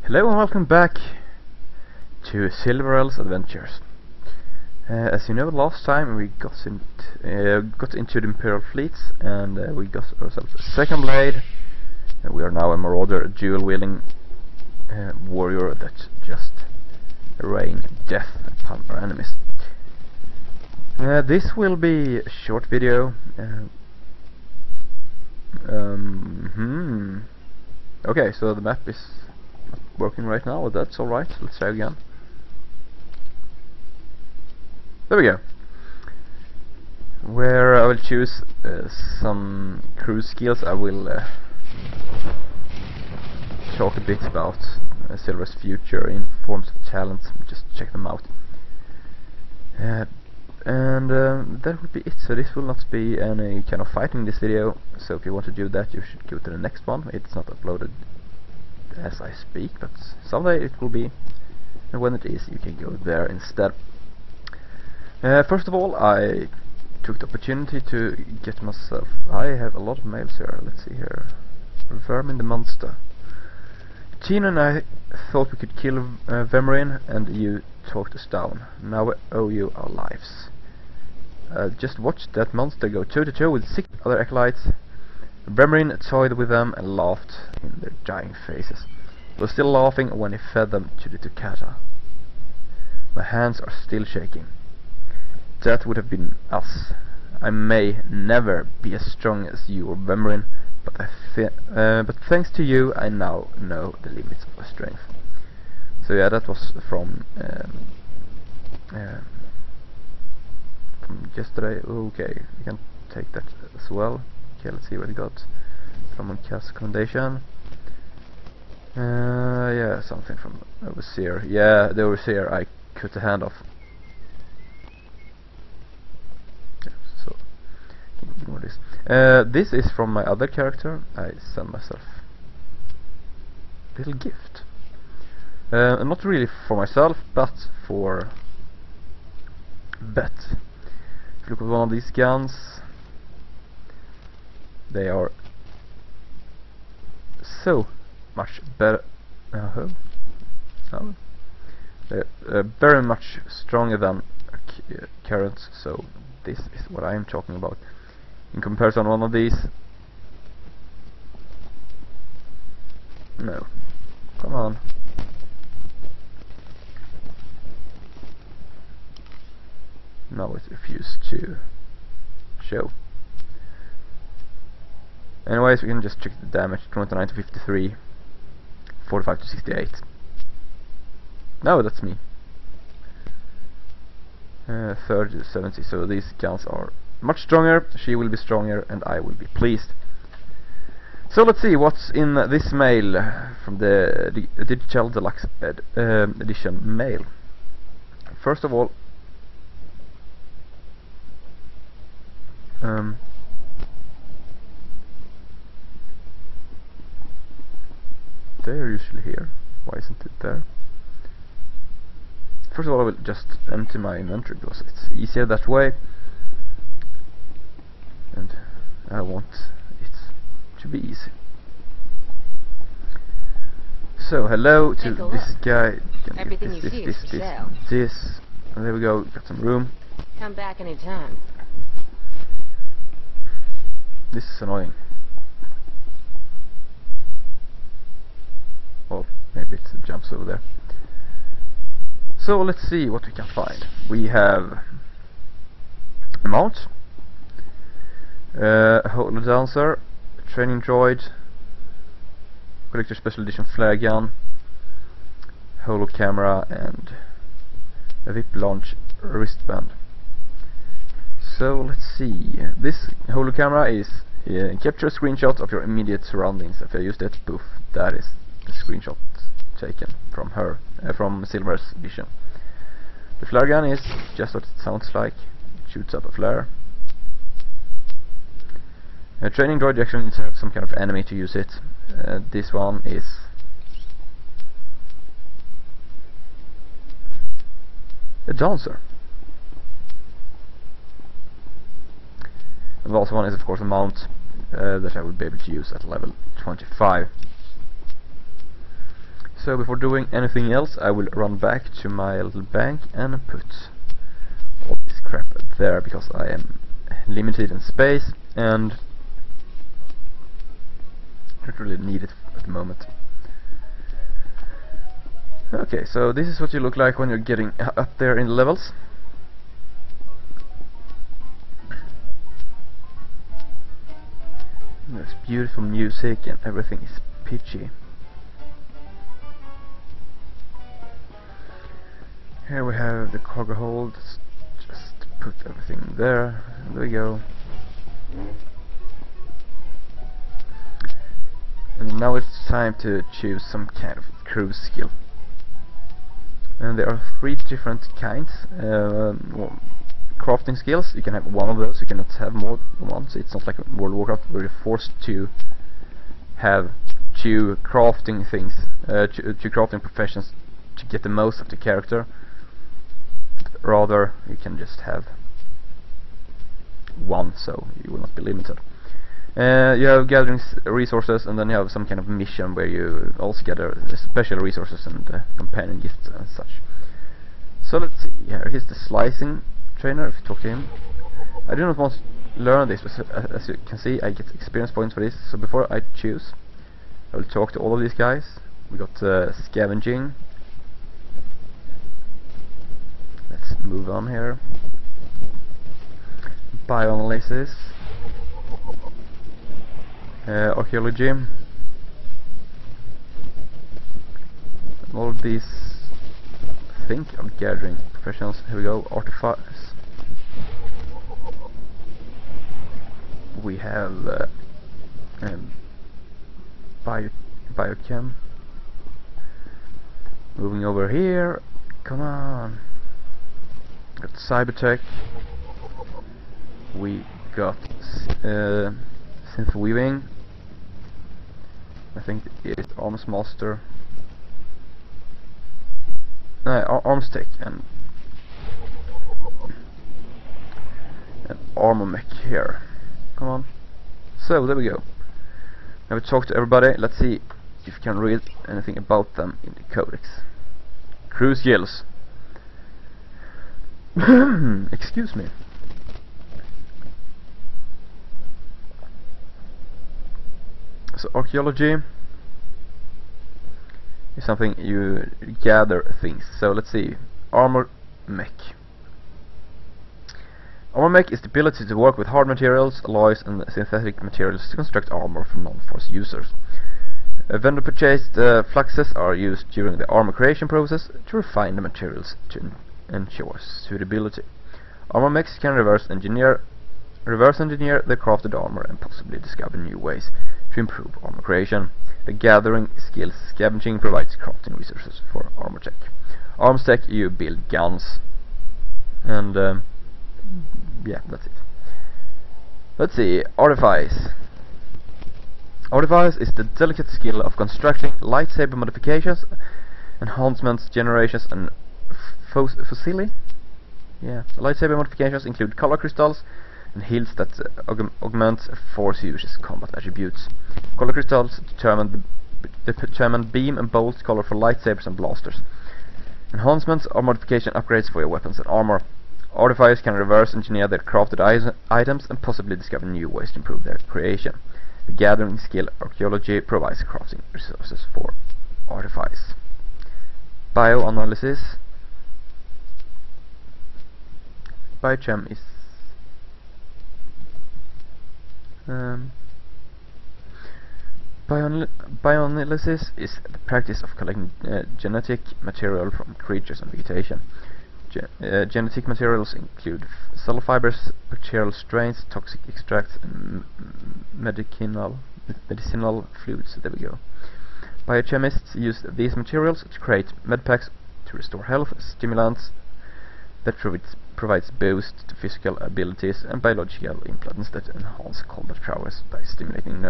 Hello and welcome back to Silvarel's adventures. As you know, last time we got into the Imperial fleets and we got ourselves a second blade, and we are now a Marauder, a dual-wielding warrior that just rain death upon our enemies. This will be a short video. Okay, so the map is not working right now, but that's alright. Let's try again. There we go. Where I will choose some crew skills. I will talk a bit about Silvarel's future in forms of talents. Just check them out. That would be it. So this will not be any kind of fighting in this video, so if you want to do that you should go to the next one. It's not uploaded as I speak, but someday it will be, and when it is you can go there instead. First of all, I took the opportunity to get myself... I have a lot of mails here. Let's see here. Vermin the Monster. Tina and I thought we could kill Vermin, and you talked us down. Now we owe you our lives. Just watched that monster go toe to toe with 6 other acolytes. Vermin toyed with them and laughed in their dying faces. He was still laughing when he fed them to the Toccata. My hands are still shaking. That would have been us. I may never be as strong as you or Vermin, but thanks to you I now know the limits of my strength. So yeah, that was from yesterday. Okay, we can take that as well. Okay, let's see what we got. From Cast Commendation. Yeah, something from Overseer. Yeah, the Overseer I cut the hand off. Yeah, so ignore this. This is from my other character. I sent myself a little gift. Not really for myself, but for Bet. If you look at one of these guns, they are so much better. They're very much stronger than current, so this is what I am talking about. In comparison, one of these... No. Come on. Now it refused to show. Anyways, we can just check the damage. 29 to 53, 45 to 68. No, that's me. 30 to 70. So these guns are much stronger. She will be stronger, and I will be pleased. So let's see what's in this mail from the Digital Deluxe Edition mail. First of all, they're usually here. Why isn't it there? First of all, I will just empty my inventory because it's easier that way, and I want it to be easy. So hello to this guy. Everything you see is for sale. This. And there we go. Got some room. Come back anytime. This is annoying. Oh, maybe it jumps over there. So let's see what we can find. We have a mount, a holo dancer, a training droid, collector special edition flare gun, holo camera, and a whip launch wristband. So let's see. This holo camera is capture a screenshot of your immediate surroundings. If I use that, poof, that is the screenshot taken from her, from Silvarel's vision. The flare gun is just what it sounds like. It shoots up a flare. A training droid, you actually need to have some kind of enemy to use it. This one is a dancer. And the last one is of course a mount that I will be able to use at level 25. So before doing anything else, I will run back to my little bank and put all this crap there, because I am limited in space and don't really need it at the moment. Okay, so this is what you look like when you're getting up there in levels. There's beautiful music and everything is pitchy. Here we have the cargo hold. Just put everything there. There we go. And now it's time to choose some kind of crew skill. And there are 3 different kinds. Crafting skills, you can have one of those, you cannot have more than one, so it's not like World of Warcraft where you're forced to have 2 crafting things, 2 crafting professions to get the most of the character. Rather, you can just have 1, so you will not be limited. You have gathering resources, and then you have some kind of mission where you also gather special resources and companion gifts and such. So let's see, here's the slicing trainer, if you talk to him. I do not want to learn this, but as you can see I get experience points for this, so before I choose I will talk to all of these guys. We got scavenging. Let's move on here. Bioanalysis. Archaeology. And all of these I think are gathering professionals. Here we go. Artifacts. We have biochem. Moving over here. Come on. Got cybertech. We got synth weaving. I think it's arms master. No, arms tech and armor mech here. Come on. So there we go. Now we talk to everybody. Let's see if you can read anything about them in the codex. Crew skills. Excuse me. So archaeology is something you gather things. So let's see. Armor mech. Armor mech is the ability to work with hard materials, alloys and synthetic materials to construct armor for non-force users. Vendor purchased fluxes are used during the armor creation process to refine the materials to ensure suitability. Armor mechs can reverse engineer the crafted armor and possibly discover new ways to improve armor creation. The gathering skills scavenging provides crafting resources for armor tech. Arms tech, you build guns. And yeah, that's it. Let's see, artifice. Artifice is the delicate skill of constructing lightsaber modifications, enhancements, generations and fossili. Yeah, lightsaber modifications include color crystals and hills that augment force user's combat attributes. Color crystals determine beam and bolt color for lightsabers and blasters. Enhancements are modification upgrades for your weapons and armor. Artificers can reverse engineer their crafted items and possibly discover new ways to improve their creation. The gathering skill archaeology provides crafting resources for artifice. Bioanalysis. Biochem is bioanalysis is the practice of collecting genetic material from creatures and vegetation. Genetic materials include cell fibers, bacterial strains, toxic extracts, and medicinal fluids. There we go. Biochemists use these materials to create medpacks to restore health, stimulants that provides boost to physical abilities, and biological implants that enhance combat prowess by stimulating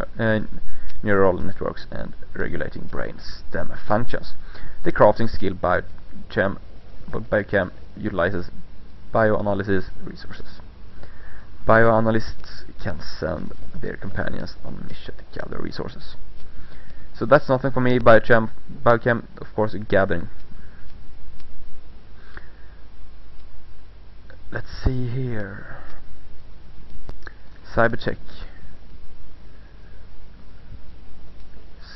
neural networks and regulating brain stem functions. The crafting skill biochem utilizes bioanalysis resources. Bioanalysts can send their companions on a mission to gather resources. So that's nothing for me. Biochem, of course, gathering. Let's see here. Cybertech.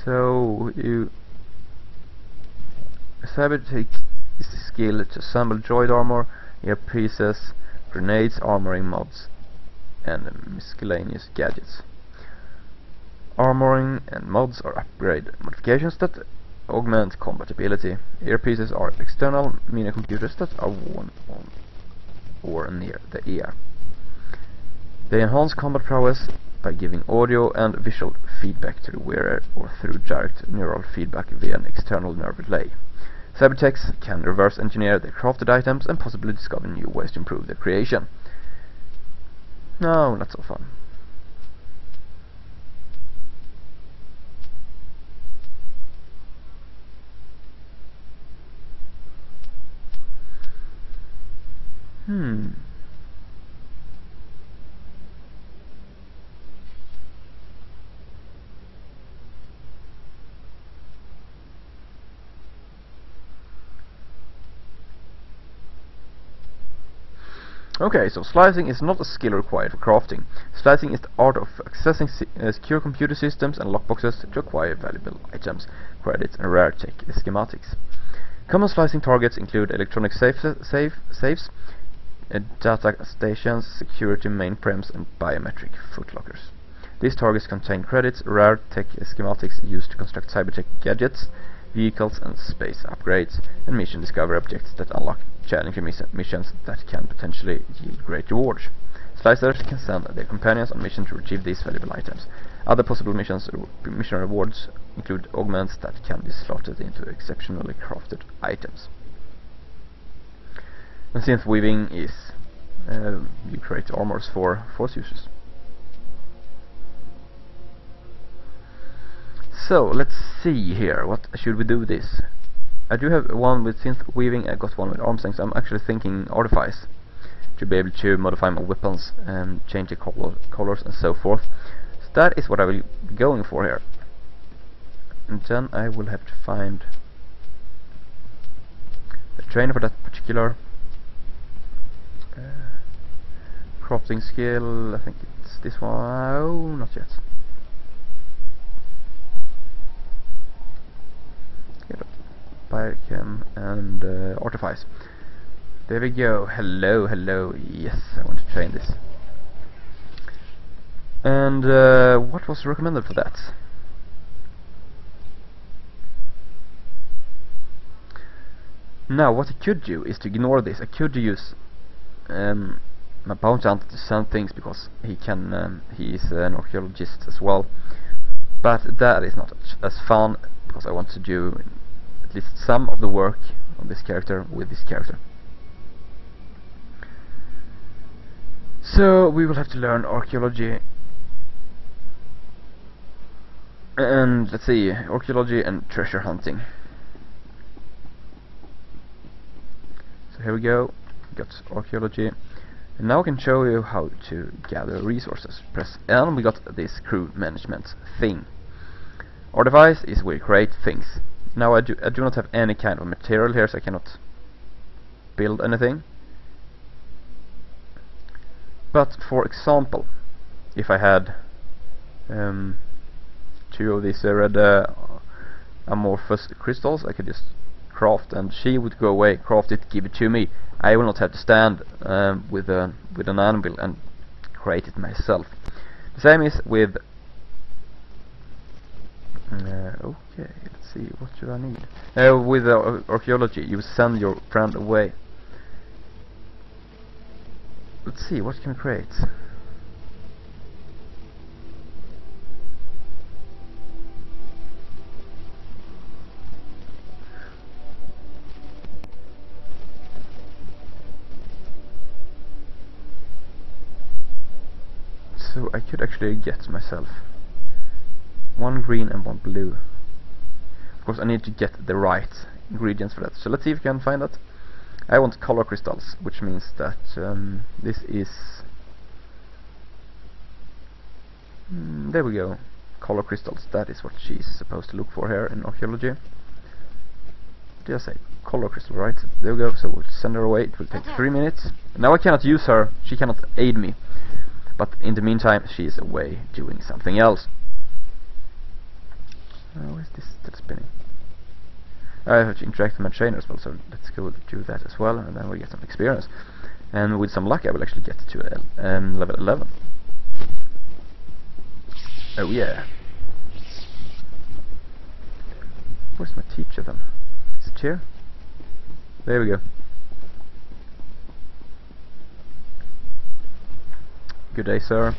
So Cybertech is the skill to assemble droid armor, earpieces, grenades, armoring mods, and miscellaneous gadgets. Armoring and mods are upgrade modifications that augment combat ability. Earpieces are external mini computers that are worn on or near the ear. They enhance combat prowess by giving audio and visual feedback to the wearer or through direct neural feedback via an external nerve relay. Cybertechs can reverse engineer their crafted items and possibly discover new ways to improve their creation. No, not so fun. Okay, so slicing is not a skill required for crafting. Slicing is the art of accessing secure computer systems and lockboxes to acquire valuable items, credits, and rare tech schematics. Common slicing targets include electronic safes, data stations, security mainframes, and biometric footlockers. These targets contain credits, rare tech schematics used to construct cybertech gadgets, vehicles and space upgrades, and mission discovery objects that unlock challenging missions that can potentially yield great rewards. Slicers can send their companions on missions to retrieve these valuable items. Other possible mission rewards include augments that can be slotted into exceptionally crafted items. And synth weaving is you create armors for force users. So let's see here, what should we do with this? I do have one with synth weaving, I got one with arm strength. I'm actually thinking artifice to be able to modify my weapons and change the colors and so forth. So that is what I will be going for here. And then I will have to find the trainer for that particular crafting skill. I think it's this one. Oh, not yet. Biochem and artifice. There we go. Hello, hello. Yes, I want to train this. And what was recommended for that? Now, what I could do is to ignore this. I could use my bounty hunter to send things because he can. He is an archaeologist as well. But that is not as fun because I want to do at least some of the work on this character with this character. So we will have to learn archaeology and let's see, archaeology and treasure hunting. So here we go, got archaeology, and now I can show you how to gather resources. Press N, we got this crew management thing. Artifice is where you create things. Now I do not have any kind of material here, so I cannot build anything. But for example, if I had 2 of these red amorphous crystals, I could just craft, and she would go away, craft it, give it to me. I will not have to stand with an anvil and create it myself. The same is with okay, let's see, what do I need? With archaeology, you send your friend away. Let's see, what can we create? So I could actually get myself 1 green and 1 blue. Of course I need to get the right ingredients for that. So let's see if we can find that. I want color crystals, which means that this is there we go. color crystals. That is what she's supposed to look for here in archaeology. Did I say color crystal, right? There we go. So we'll send her away. It will take 3 minutes. Now I cannot use her. She cannot aid me. But in the meantime, she is away doing something else. Oh, is this still spinning? I have to interact with my trainer as well, so let's go do that as well, and then we get some experience. And with some luck, I will actually get to level 11. Oh yeah. Where's my teacher then? Is it here? There we go. Good day, sir.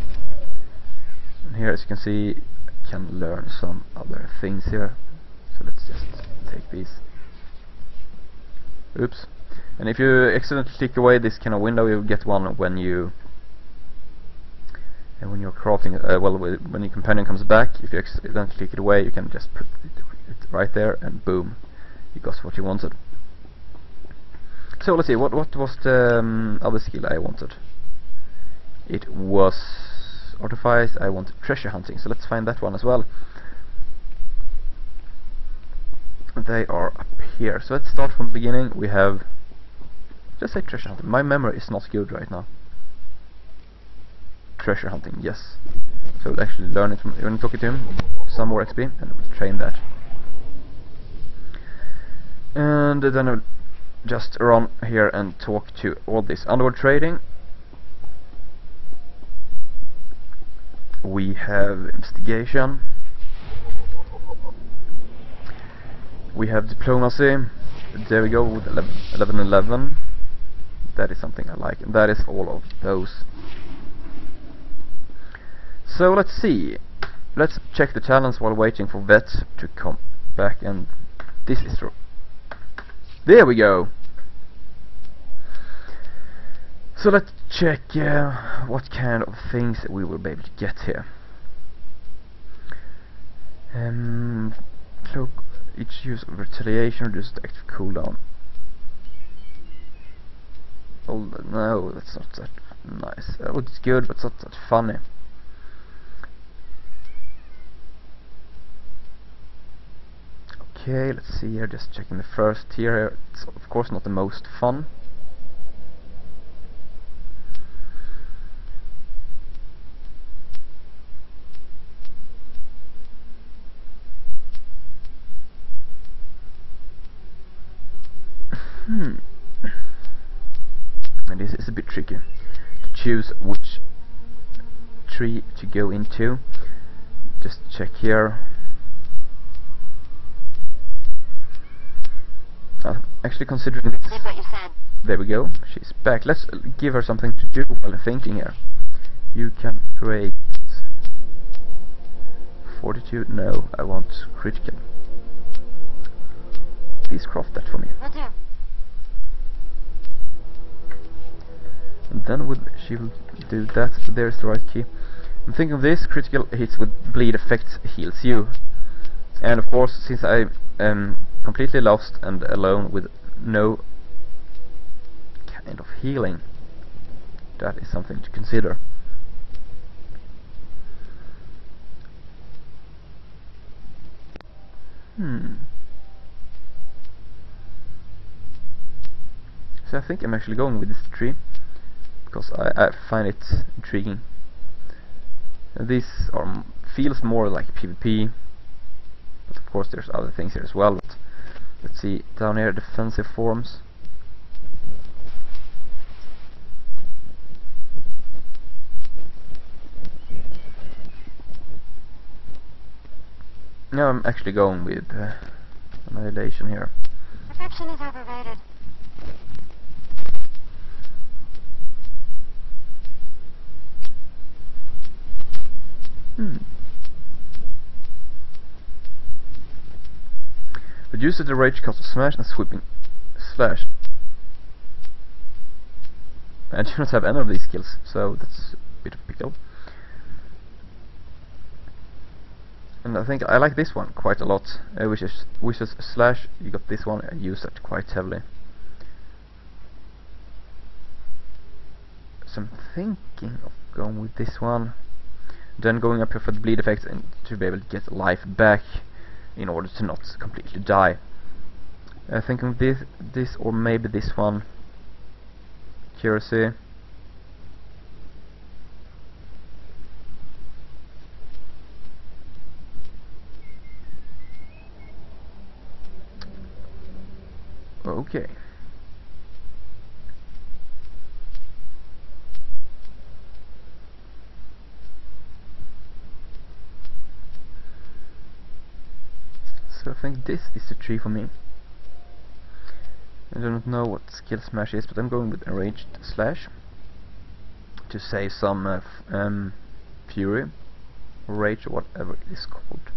And here, as you can see, I can learn some other things here. So let's just take these. Oops. And if you accidentally click away this kind of window, you'll get one when you're crafting. When your companion comes back, if you accidentally click it away, you can just put it right there, and boom, you got what you wanted. So let's see, what was the other skill I wanted? It was artifice. I wanted treasure hunting, so let's find that one as well. They are up here. So let's start from the beginning. We have, just say treasure hunting. My memory is not good right now. Treasure hunting, yes. So we'll actually learn it when talking to him. Some more XP, and we'll train that. And then I'll just run here and talk to all this underworld trading. We have investigation. We have diplomacy. There we go with 11. That is something I like, and that is all of those. So let's see. Let's check the talents while waiting for Vet to come back, and this is true. There we go. So let's check what kind of things we will be able to get here. Cloak. Each use of retaliation reduces the active cooldown. Oh no, that's not that nice. Oh, it's good, but it's not that funny. Okay, let's see here. Just checking the first tier here. It's of course not the most fun. And this is a bit tricky to choose which tree to go into. Just check here. Actually considering this. Did what you said. There we go. She's back. Let's give her something to do while thinking here. You can create fortitude. No, I want critical. Please craft that for me. Will do. And then she will do that. There's the right key. I'm thinking of this. Critical hits with bleed effects heals you. And of course, since I am completely lost and alone with no kind of healing, that is something to consider. So I think I'm actually going with this tree, because I find it intriguing. These feels more like PvP, but of course there's other things here as well. But let's see, down here, defensive forms. Now I'm actually going with annihilation here. Perfection is overrated. Reduces the rage cost of smash and sweeping slash. I do not have any of these skills, so that's a bit of a pickle. And I think I like this one quite a lot, which is slash. You got this one. I use that quite heavily. So I'm thinking of going with this one. Then going up here for the bleed effects and to be able to get life back in order to not completely die. Thinking this or maybe this one. Accuracy. Okay. So I think this is the tree for me. I do not know what skill smash is, but I'm going with enraged slash to save some fury or rage or whatever it is called.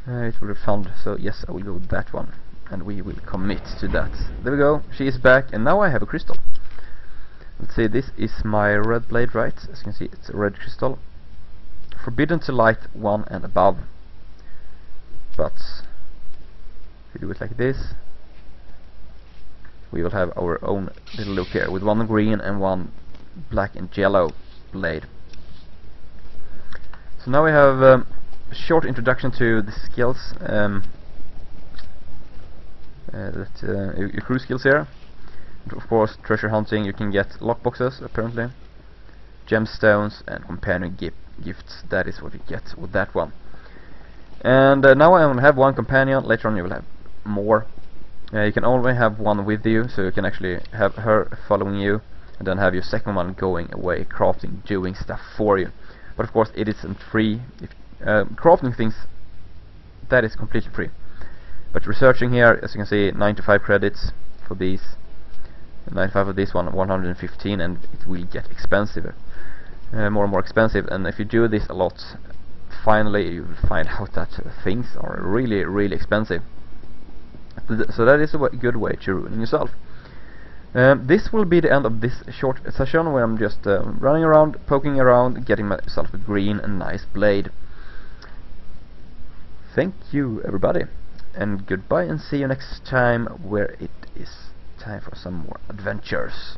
It will be found, so yes, I will go with that one, and we will commit to that. There we go, she is back, and now I have a crystal. Let's see, this is my red blade, right? As you can see, it's a red crystal. Forbidden to light 1 and above. But if we do it like this, we will have our own little look here with 1 green and 1 black and yellow blade. So now we have a short introduction to the skills, your crew skills here. And of course, treasure hunting, you can get lockboxes apparently, gemstones and companion gifts. That is what you get with that one. And now I only have 1 companion. Later on you will have more. You can only have 1 with you, so you can actually have her following you, and then have your second one going away, crafting, doing stuff for you. But of course it isn't free. If, crafting things, that is completely free. But researching here, as you can see, 95 credits for these, 95 of this one, 115, and it will get expensive, more and more expensive. And if you do this a lot, finally you will find out that things are really, really expensive. So that is a good way to ruin yourself. This will be the end of this short session where I'm just running around, poking around, getting myself a green and nice blade. Thank you everybody, and goodbye, and see you next time where it is time for some more adventures.